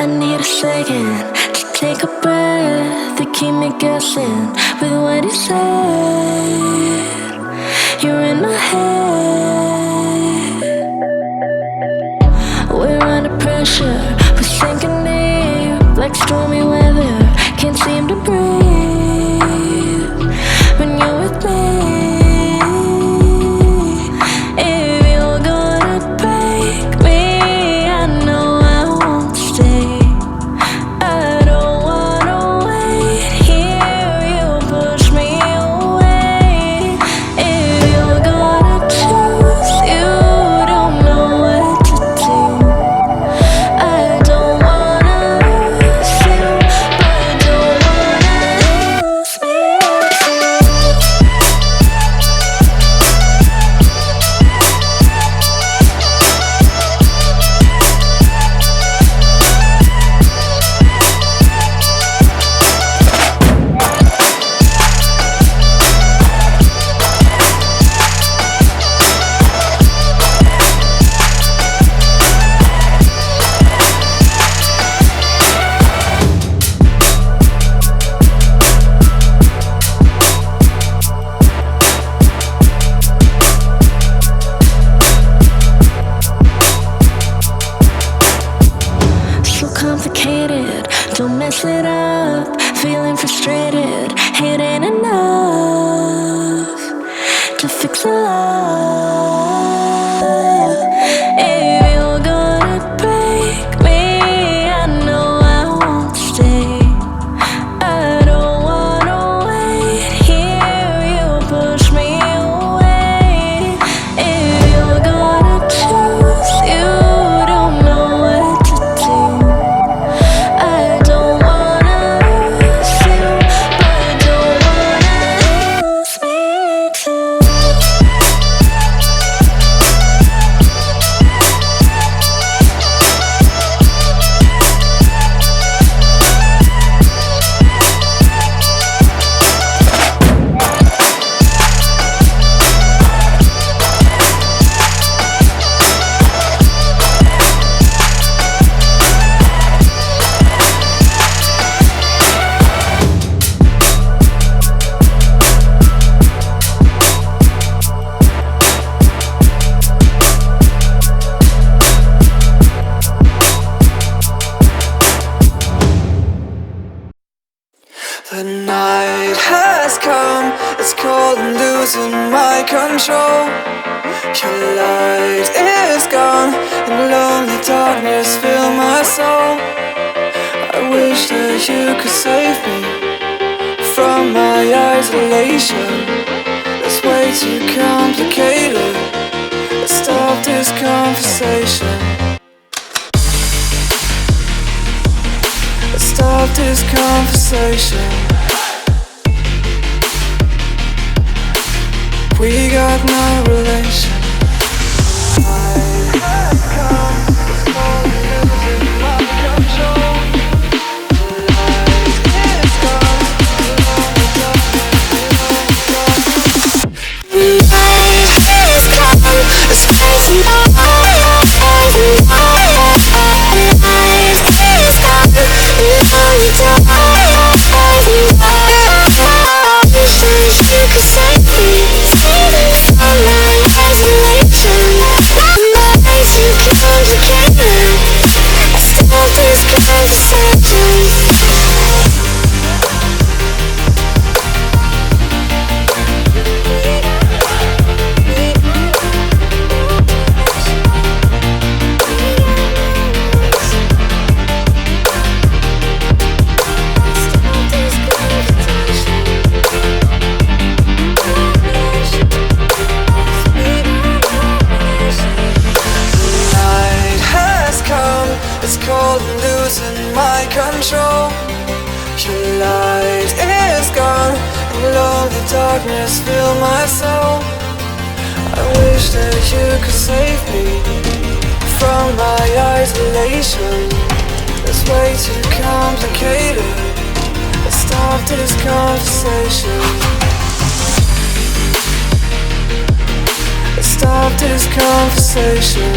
I need a second to take a breath, to keep me guessing with what you said. You're in my head. We're under pressure, we're sinking deep like stormy weather. Can't seem to breathe when you're with me. If you're gonna break me, I know I won't stay. I don't wanna wait here, you push me away. If you're gonna choose, you don't know what to do. I don't wanna lose you, but don't wanna lose me too. So complicated, don't mess it up. Feeling frustrated, it ain't enough to fix a love. If you're gonna break me, I know I won't stay. I don't wanna wait here, you push me away. If you're gonna choose, you don't know what to do. I don't wanna lose you, but don't wanna lose me too. The night has come, it's cold and losing my control. Your light is gone, and lonely darkness fill my soul. I wish that you could save me from my isolation. It's way too complicated. Let's stop this conversation. Let's stop this conversation. We got no relation. I have come, it's cold and losing my control. The light is gone, the lonely darkness feels gone. The light has come, it's crazy. The light is gone, the lonely darkness feels gone. Wish that you could save me from my isolation. My life's too complicated. Let's stop this conversation. It's cold and losing my control. Your light is gone, and lonely darkness fill my soul. I wish that you could save me from my isolation. It's way too complicated. Let's stop this conversation. Let's stop this conversation.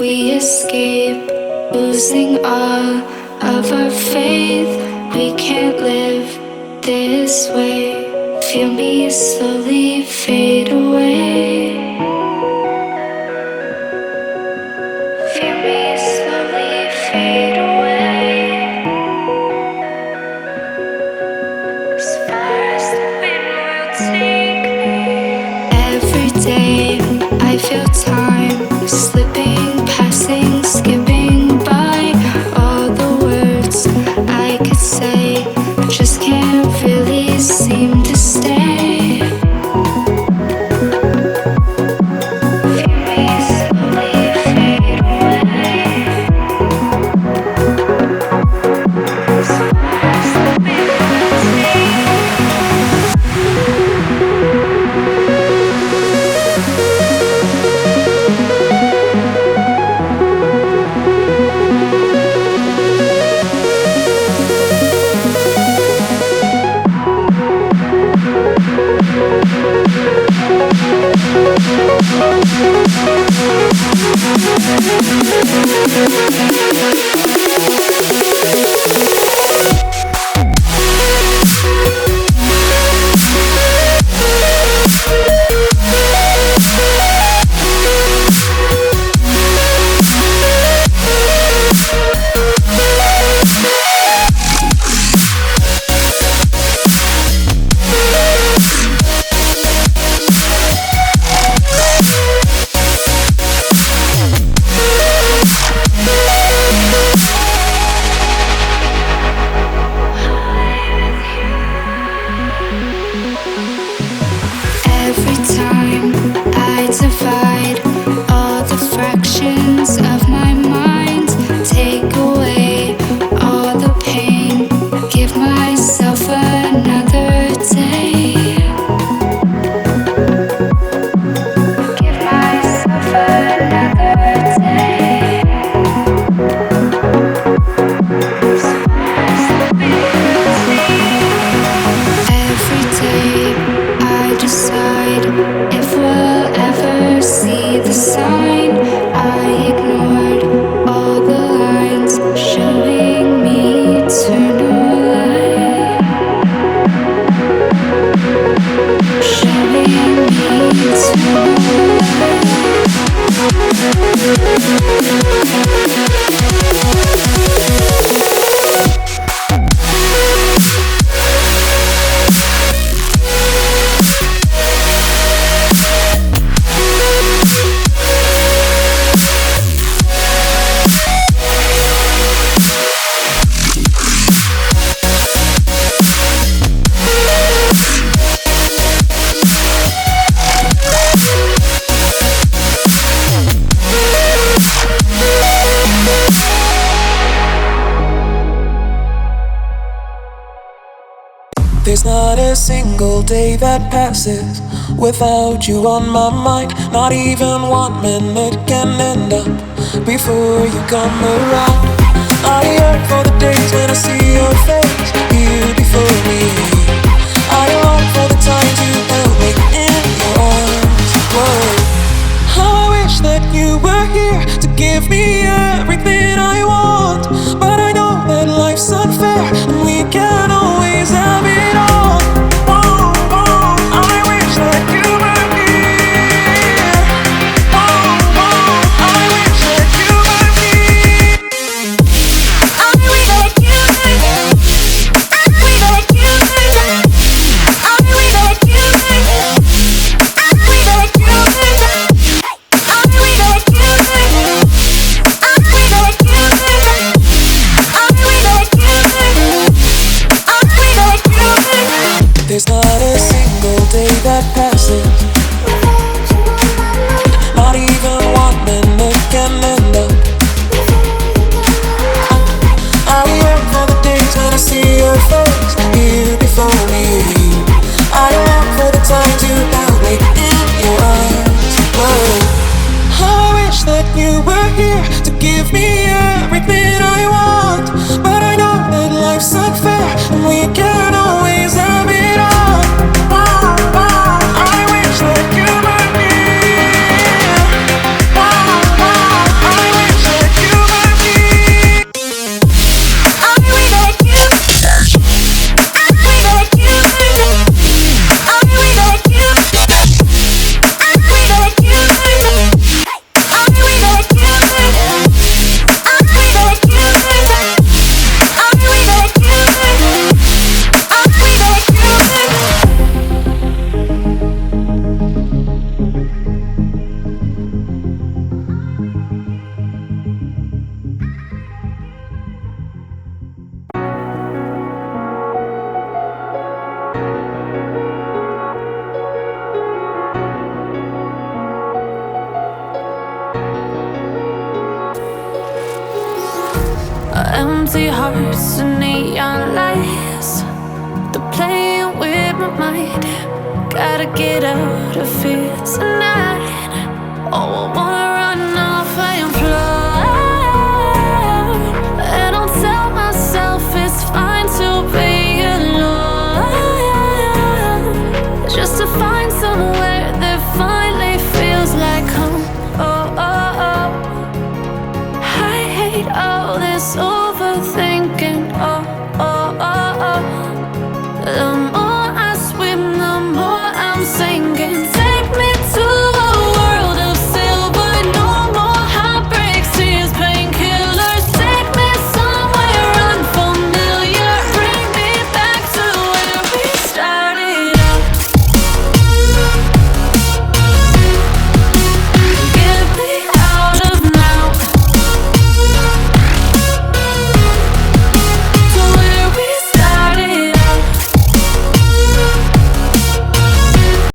we escape, losing all of our faith. We can't live this way. Feel me slowly fade away. Feel me slowly fade away. As far as the wind will take me. Every day I feel time slipping, passing, skipping by. All the words I could say just can't really seem to stay. Feel me slowly fade away. As far as the wind will take me. There's not a single day that passes without you on my mind. Not even 1 minute can end up before you come around. I yearn for the days when I see your face here before me. I long for the times you held me in your arms. Whoa. How I wish that you were here to give me everything I want. But I know that life's unfair and we can't always have it all. Whoa, whoa, I wish that you were here. Whoa, whoa, I wish that you were here. I wish that you were here. I wish that you were here. Empty hearts and neon lights, they're playing with my mind. Gotta get out of here tonight. Oh, I want